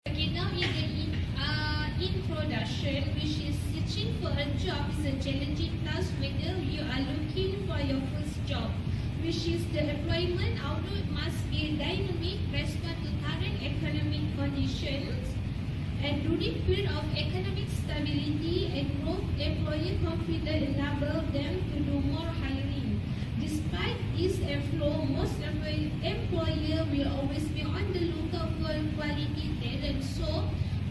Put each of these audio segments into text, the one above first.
Okay, now in the introduction, which is searching for a job is a challenging task whether you are looking for your first job, which is the employment outlook must be dynamic, respond to current economic conditions, and during period of economic stability and growth, employer confidence enable them to do more hiring. Despite this flow, most employer will always be on the lookout for quality talent. So,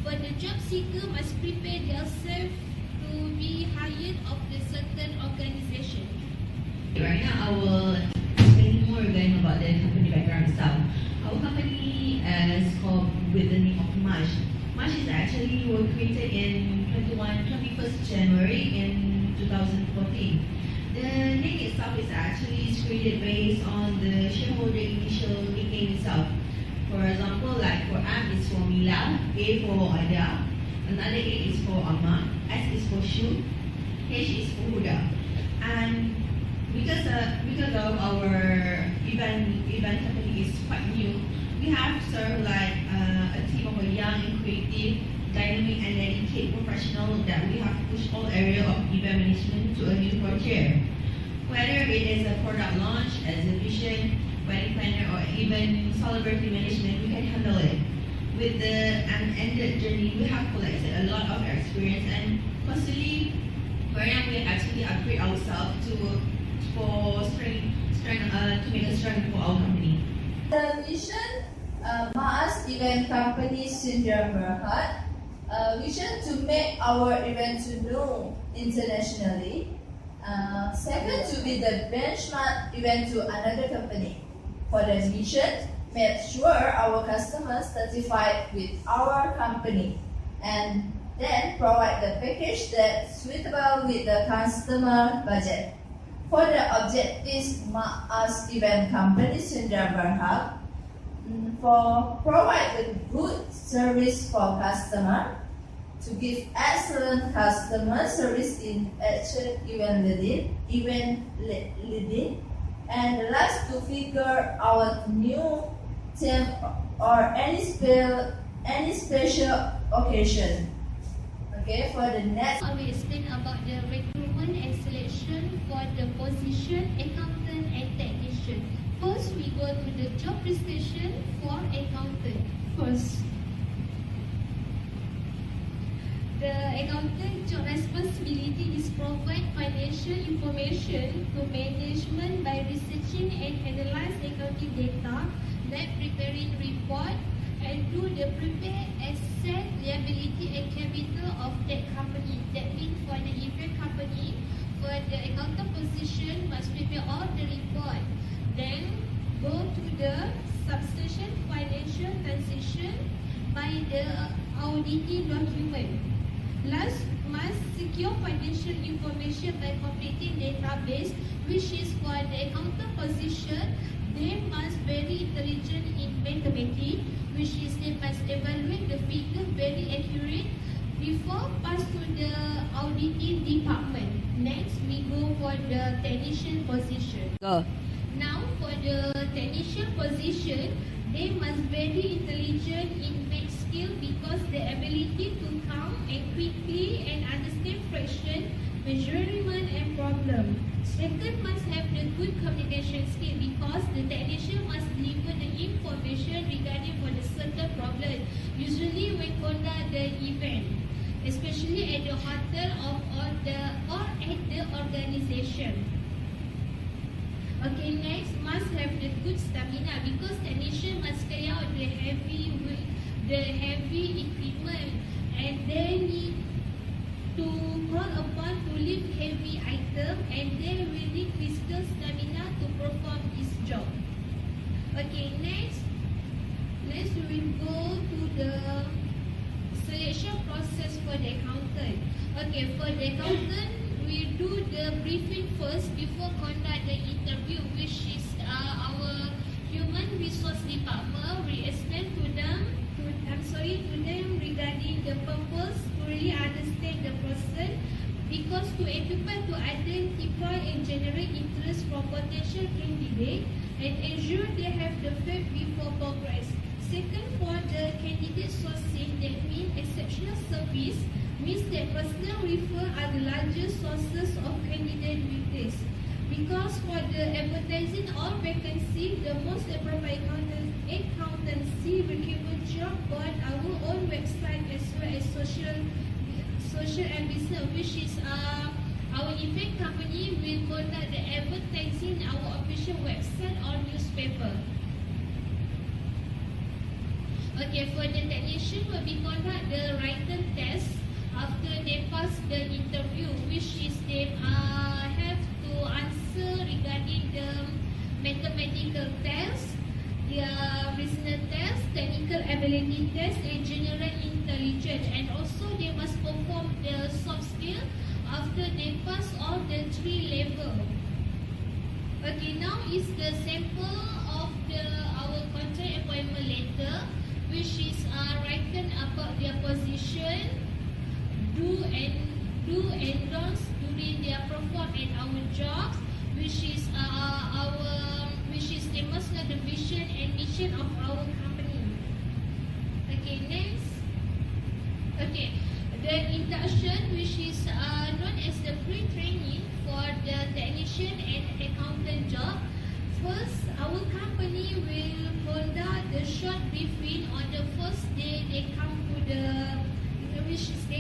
for the job seeker must prepare themselves to be hired of the certain organization. Right now, I will explain more again about the company background itself. Our company is called with the name of MAASH. MAASH is actually was created in 21st January in 2014. The name itself is actually created based on the shareholder initial nickname itself. For example, like for M is for Mila, A for Ada, another A is for Amma, S is for Shu, H is for Huda. And because of our event company is quite new, we have served like a team of a young and creative, dynamic and dedicated professionals that we have pushed all areas of event management to a new frontier. Whether it is a product launch, exhibition, wedding planner, or even celebrity management, we can handle it. With the unended journey, we have collected a lot of experience and constantly, right now we actually upgrade ourselves to make a strength for our company. The mission, MAASH Event Company Syndrome Berhad, vision to make our event known internationally. Second, to be the benchmark event to another company. For the mission, make sure our customers satisfied with our company, and then provide the package that's suitable with the customer budget. For the objectives, MAASH Event Company Syndrome Berhad, for provide a good service for customer, to give excellent customer service in action event leading, and last to figure out new theme or any special occasion. Okay, for the next, I will explain about the recruitment and selection for the position accountant and technician. First, we go to the job description for accountant. First, the accountant job responsibility is provide financial information to management by researching and analyze accounting data, then preparing report, and do the prepare asset, liability, and capital of that company. That means for the event company, for the accountant position must prepare all the report. Then go to the substantial financial transaction by the auditing document. Last, must secure financial information by completing database, which is for the accountant position. They must very intelligent in mathematics, which is they must evaluate the figure very accurate before pass to the auditing department. Next, we go for the technician position. Go. Now, for the technician position, they must very intelligent in math skill because the ability to count and quickly and understand fraction, measurement and problem. Second, must have the good communication skill because the technician must deliver the information regarding for the certain problem. Usually when conduct the event, especially at the hotel or at the organization. Okay, next, must have the good stamina because technician must carry out the heavy equipment, and they need to call upon to lift heavy item, and they will need physical stamina to perform this job. Okay, next we will go to the selection process for the accountant. Okay, for the accountant, we do the briefing first before conduct the interview, which is our human resource department. We explain to them regarding the purpose to really understand the person, because to equip to identify and generate interest from potential candidate and ensure they have the faith before progress. Second, for the candidate sourcing, office means that personal referrals are the largest sources of candidate with. Because for the advertising or vacancy, the most appropriate accountancy recruitment job on our own website as well as social and business, which is our event company will conduct the advertising our official website or newspaper. Okay, for the technician will be conduct the written test after they pass the interview, which is they have to answer regarding the mathematical test, their reasoning test, technical ability test, and general intelligence. And also they must perform the soft skill after they pass all the 3 levels. Okay, now is the sample of our contract appointment letter, which is written about their position, do and don'ts during their perform at our jobs, which is they must know the vision and mission of our company. Okay, next. Okay, the induction, which is known as the pre-training for the technician and accountant job. First, our company will conduct the short briefing on the first day they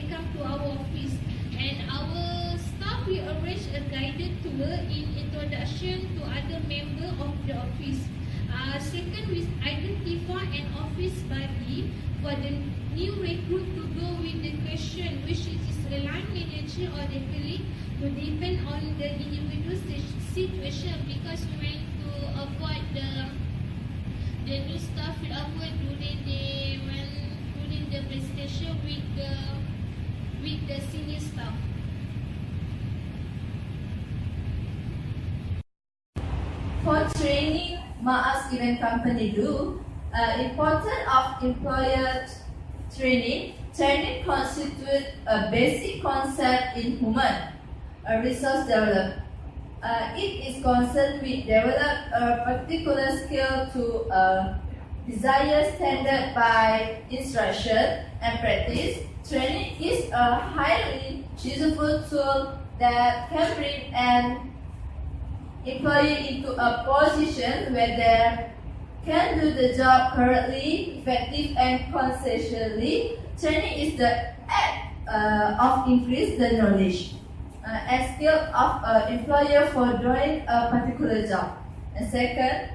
come to our office, and our staff will arrange a guided tour in introduction to other members of the office. Second, we identify an office buddy for the new recruit to go with the question, which is the line manager or the colleague, to depend on the individual situation, because we want to avoid the new staff will awkward during the presentation with the senior staff. For training, MAASH event company do important of employer training. Training constitutes a basic concept in human resource development. It is concerned with develop a particular skill to a desired standard by instruction and practice. Training is a highly useful tool that can bring an employee into a position where they can do the job correctly, effective and consistently. Training is the act of increase the knowledge and skill of an employer for doing a particular job. And second,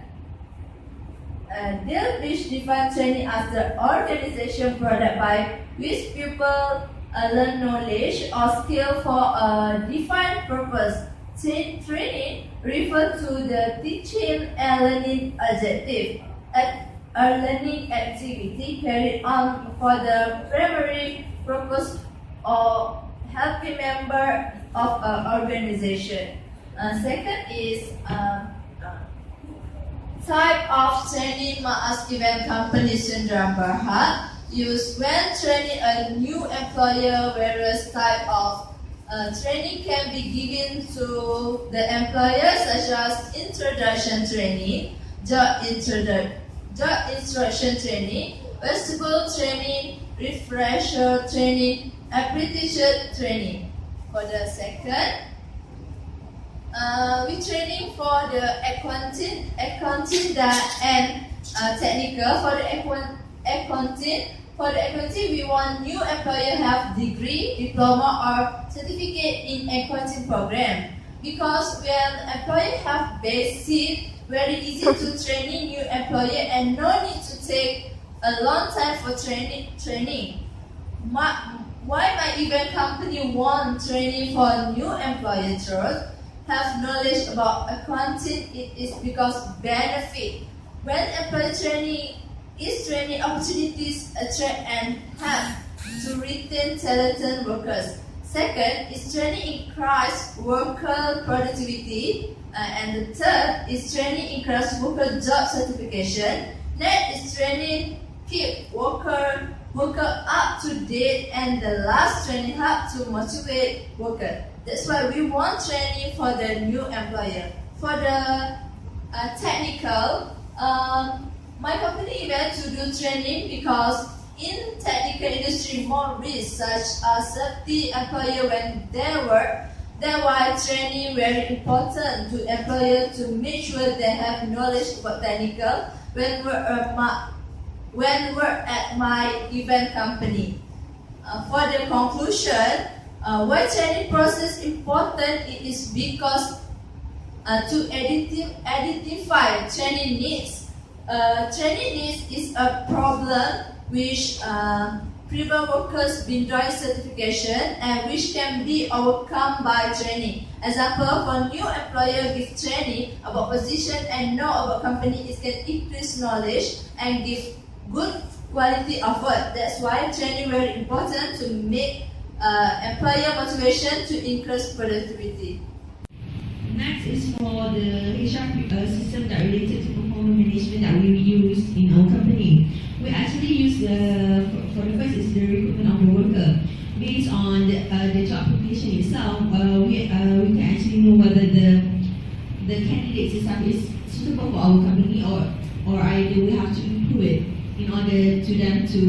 they which define training as the organization product by which people learn knowledge or skill for a defined purpose. Training refers to the teaching and learning objective, a learning activity carried on for the primary purpose of helping member of an organization. Second is type of training MAASH event company syndrome Berhad use when training a new employer. Various type of training can be given to the employer, such as introduction training, job instruction training, vegetable training, refresher training, apprenticeship training. For the second, we training for the accounting and technical. For the accounting, we want new employer have degree, diploma or certificate in accounting program, because when employer have basic, very easy to training new employer and no need to take a long time for training. Why my event company want training for new employers have knowledge about accounting? It is because benefit. When employee training is training opportunities attract and help to retain talented workers. Second is training increase worker productivity, and the third is training increase worker job certification. Next is training keep worker up to date, and the last training help to motivate worker. That's why we want training for the new employer. For the technical, my company event to do training because in technical industry more risks such as safety employer when they work. That's why training very important to employer to make sure they have knowledge about technical when work at my event company. For the conclusion, why training process important? It is because to identify training needs. Training needs is a problem which prevent workers being doing certification and which can be overcome by training. Example, for new employer give training about position and know about company, it can increase knowledge and give good quality of work. That's why training very important to make employer motivation to increase productivity. Next is for the HR system that related to performance management that we use in our company. We actually use for the first is the recruitment of the worker. Based on the job application itself, we can actually know whether the candidate itself is suitable for our company or either we have to improve it in order to them to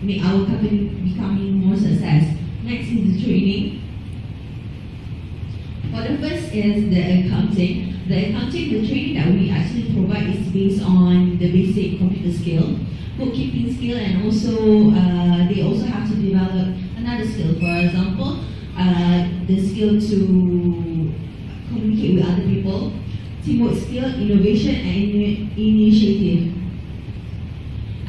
make our company becoming more success. Next is the training. For the first is the accounting. The training that we actually provide is based on the basic computer skill, bookkeeping skill, and also they also have to develop another skill. For example, the skill to communicate with other people, teamwork skill, innovation, and initiative.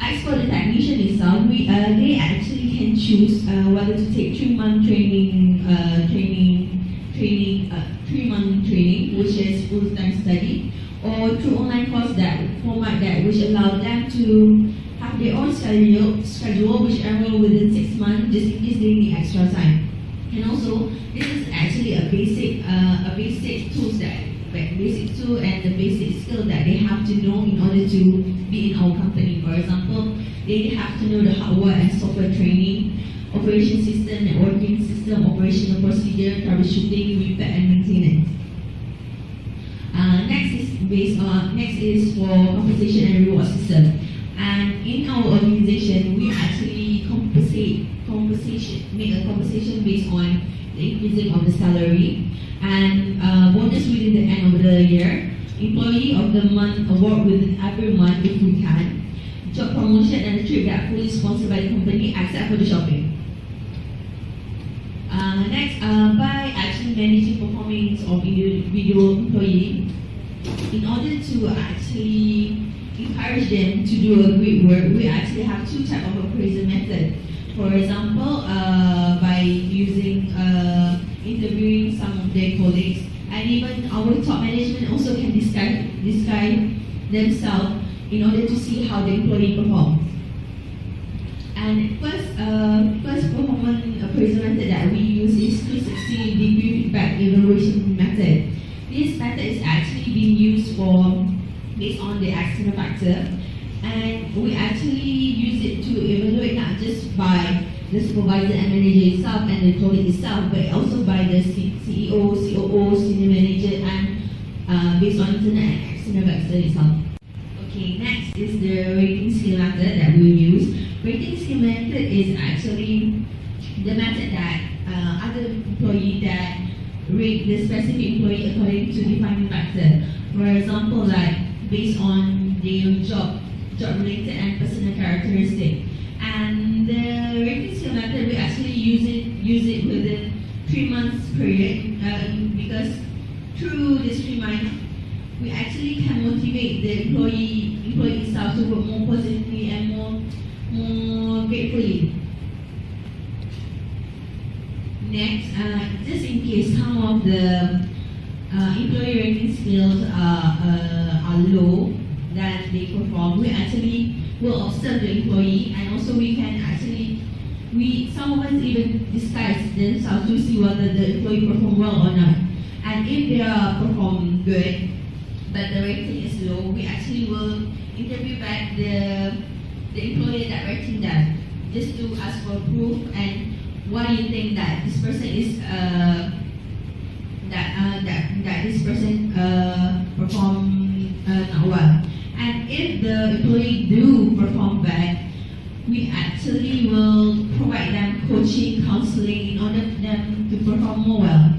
As for the technician itself, they actually can choose whether to take 3-month three-month training, which is full-time study, or through online course format which allow them to have their own schedule which enroll within 6 months, just in case they need extra time. And also, this is actually a basic tools basic tool and the basic skill that they have to know in order to be in our company. For example, they have to know the hardware and software training, operation system, networking system, operational procedure, troubleshooting, repair, and maintenance. Next is for compensation and reward system. And in our organization, we actually make a compensation based on the increasing of the salary and bonus within the end of the year, employee of the month award within every month if we can, job promotion and the trip that fully sponsored by the company except for the shopping. Next, by actually managing performance of individual employee, in order to actually encourage them to do a great work, we actually have 2 types of appraisal method. For example, by using interviewing some of their colleagues, and even our top management also can describe themselves in order to see how the employee performs. And first performance appraisal method that we use is 360-degree feedback evaluation method. This method is actually being used based on the external factor, and we actually use it to evaluate not just by the supervisor and manager itself and the colleague itself, but also by the CEO, COO, senior manager, and based on internal and external factor itself. Okay, next is the rating scale method that we use. Rating scale method is actually the method that other employee that rate the specific employee according to defining factor. For example, like based on their job related and personal characteristic. And the rating scale method, we actually use it within 3 months period because through this 3 months, we actually can motivate the employee itself to work more positively and more gratefully. Next, just in case some of the employee rating skills are low that they perform, we actually will observe the employee, and also we can actually, some of us even disguise themselves to see whether the employee perform well or not. And if they are perform good, but the rating is low, we actually will interview back the employee that rating them, just to ask for proof and why do you think that this person is that this person perform not well. And if the employee do perform bad, we actually will provide them coaching, counseling in order for them to perform more well.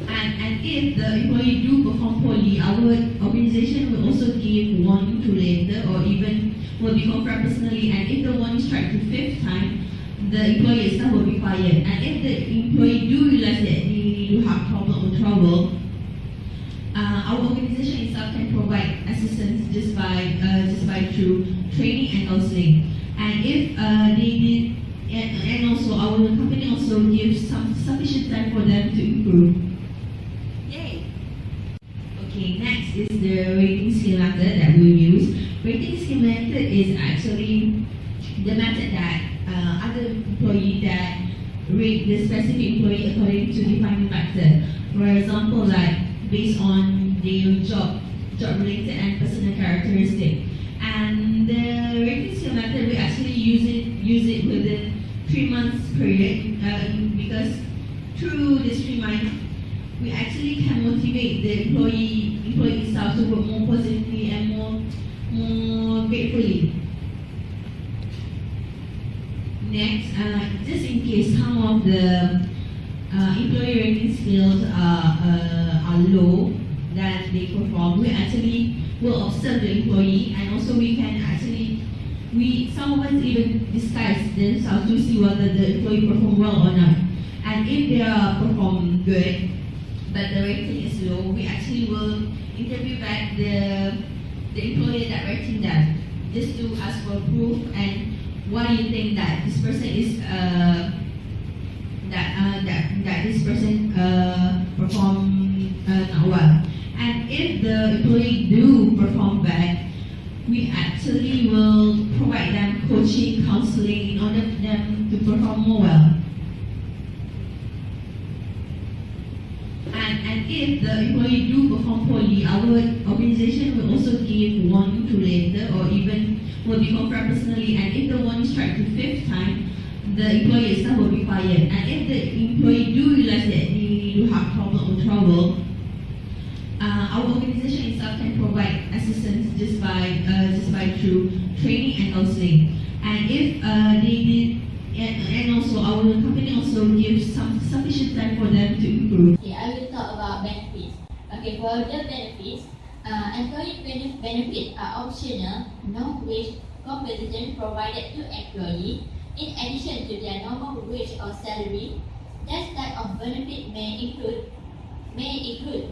And if the employee do perform poorly, our organization will also give warning to later or even will be confirmed personally. And if the warning strike the fifth time, the employee itself will be fired. And if the employee do realize that they do have problem or trouble, our organization itself can provide assistance just by through training and counseling. And if they did, and also our company also gives some sufficient time for them to improve. Yay! Okay, next is the rating scale method that we use. Rating scale method is actually the method that other employee that rate the specific employee according to defining factor. For example, like based on their job related and personal characteristic. And the rating scale method, we actually use it within 3 months period because through this 3 months we actually can motivate the employee itself to work more positively and more gratefully. Next, just in case some of the employee rating skills are low that they perform, we actually will observe the employee, and also we can actually, some of us even disguise themselves to see whether the employee perform well or not. And if they are perform good, but the rating is low, we actually will interview back the employee that rating them, just to ask for proof and why do you think that this person is that this person perform not well. And if the employee do perform bad, we actually will provide them coaching, counseling in order for them to perform more well. And if the employee do perform poorly, our organization will also give warning to later or even will be confirmed personally. And if the warning strike the fifth time, the employee itself will be fired. And if the employee do realize that they do have problem or trouble, our organization itself can provide assistance just by through training and counseling. And if they did, and also our company also gives some sufficient time for them to improve. Okay, I will talk about benefits. Okay, for the benefits, employee benefits are optional, non-wage compensation provided to employee in addition to their normal wage or salary. That type of benefit may include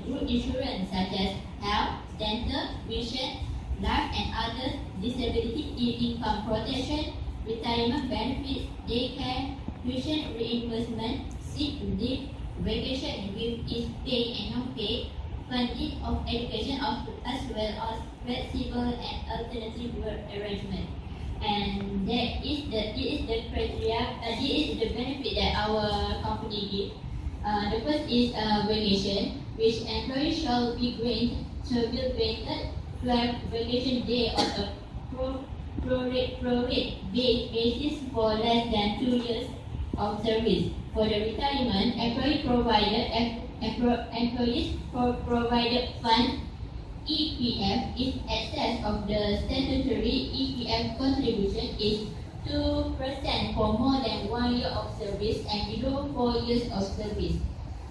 group insurance such as health, dental, vision, life and other disability income protection, retirement benefits, daycare, tuition reimbursement, sick leave, vacation with is paid and non-paid, funding of education as well as flexible and alternative work arrangement. And that is the criteria. This is the benefit that our company give. The first is vacation, which employees shall be granted 12 vacation day on a prorate basis for less than 2 years of service. For the retirement, employees provided fund EPF is excess of the statutory EPF contribution is 2% for more than 1 year of service and below 4 years of service,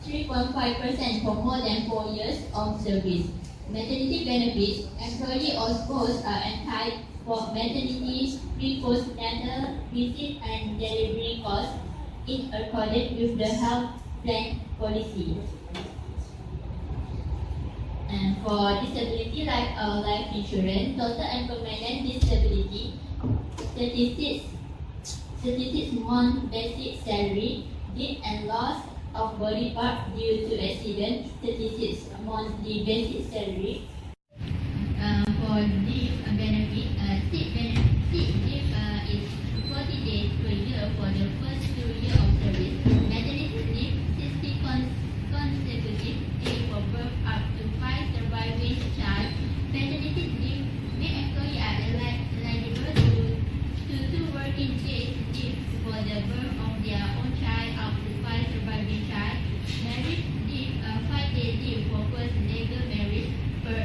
3.5% for more than 4 years of service. Maternity benefits, employee or spouse are entitled for maternity, pre-postnatal visit and delivery costs in accordance with the health plan policy. And for disability life insurance, total and permanent disability, statistics month basic salary, death and loss of body part due to accident, statistics monthly basic salary. For leave benefit, sick leave is 40 days per year for the first 2 years of service. Maternity leave, 60 consecutive days for birth up to 5 surviving child. Paternity leave, may employee are eligible to 2 working days leave for the birth of their own child up to 5 surviving child. Marriage leave, 5 days leave for first legal marriage per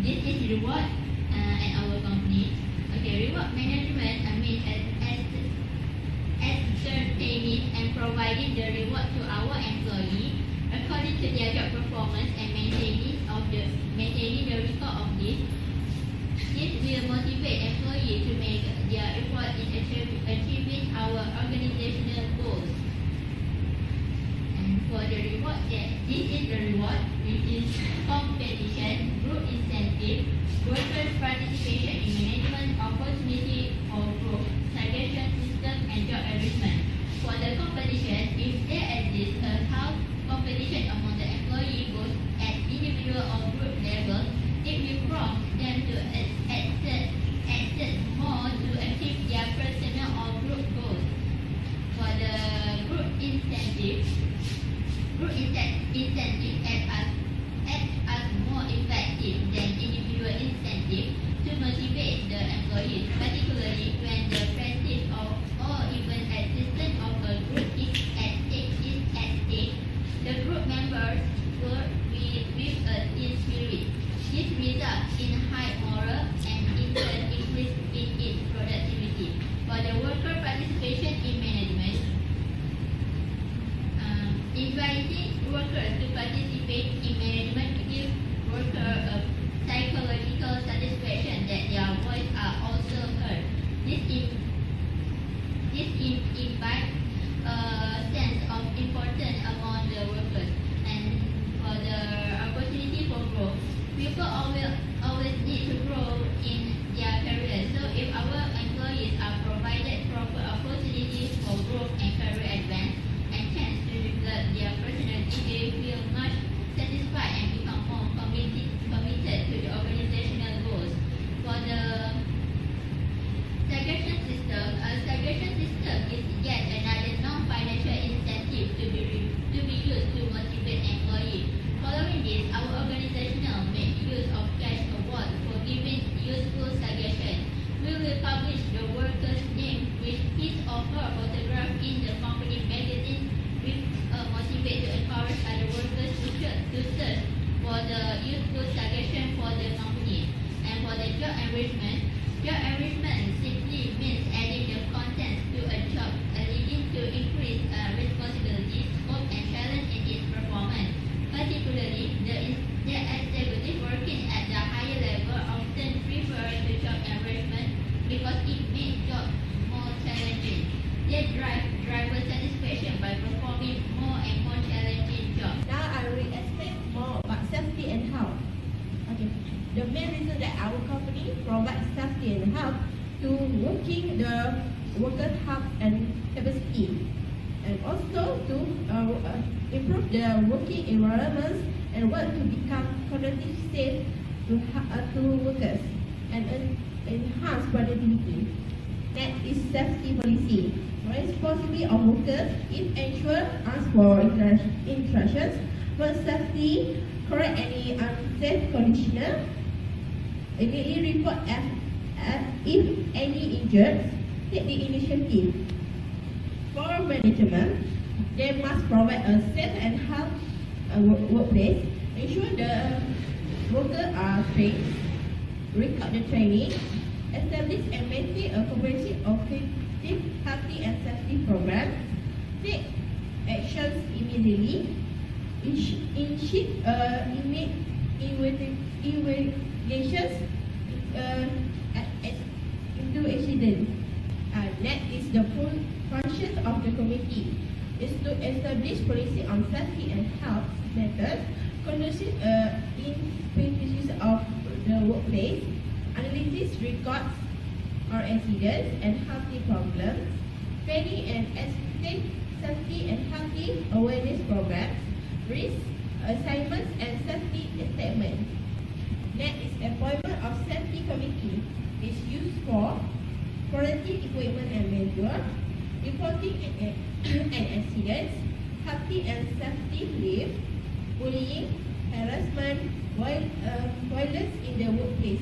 This is reward at our company. Okay, reward management means ascertaining and providing the reward to our employee according to their job performance and maintaining the record of this. This will motivate employees to make their effort in achieving our organizational goals. And for the reward, this is the reward, which is competition, group incentive, workers' participation in management, opportunity for growth, suggestion system, and job arrangement. For the competition, if there exists a health competition among the employee both at individual or group level, it will prompt them to exert more to achieve their personal or group goals. For the group incentive act as more effective than individual incentive to motivate the employees, particularly when the practice of or even existence of a group is at stake. The group members work with a team spirit. This results in high morale and in turn increase in its productivity. For the worker participation in management, inviting workers to participate in management gives workers a psychological satisfaction that their voice are also heard. This invites a sense of importance among the workers. And for the opportunity for growth, people always need to grow in their career. So if our employees are provided proper opportunities for growth and career advance and chance to develop their personality, they feel much satisfied and become more committed to the organizational goals. For the suggestion system, a suggestion system is yet another non-financial incentive to be used to motivate employees. Following this, our organizational make use of cash award for giving useful suggestions. We will publish the worker's name with his or her photograph in the company magazine with motivate to encourage other workers to search for the useful suggestion for the company. And for the job enrichment simply means adding the contents to a job leading to increased responsibility, scope, and challenge in its performance. Particularly, the executive working at the higher level often prefer the job enrichment because it makes jobs more challenging. They drive driver satisfaction by performing more and more challenging jobs. Now I will explain more about safety and health. Okay. The main reason that our company provides safety and health to working the workers' health and capacity, and also to improve the working environments and work to become cognitive safe to workers and enhance productivity. That is safety policy. Responsibility of workers is ensure ask for instructions for safety, correct any unsafe condition, immediately report if any injured, take the initiative. For management, they must provide a safe and healthy workplace, ensure the workers are trained, record the training, establish and maintain a comprehensive effective healthy and safety program, take actions immediately, initiate investigations into accident. That is the full function of the committee, is to establish policy on safety and health matters, conducting inspections of the workplace, analysis records or accidents and healthy problems, training and assisting safety and healthy awareness programs, risk assignments and safety statements. Next is appointment of safety committee. Is used for forensic equipment and measure, reporting and accidents, healthy and safety leave, bullying, harassment, violence in the workplace.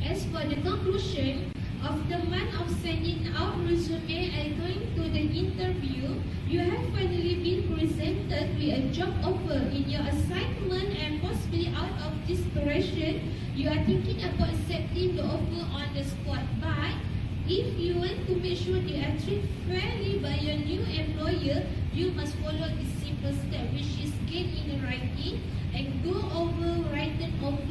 As for the conclusion of the month of sending out resume and going to the interview, you have finally been presented with a job offer in your assignment and possibly out of desperation, you are thinking about accepting the offer on the spot. But if you want to make sure they are treated fairly by your new employer, you must follow this simple step, which is get in writing and go over written offer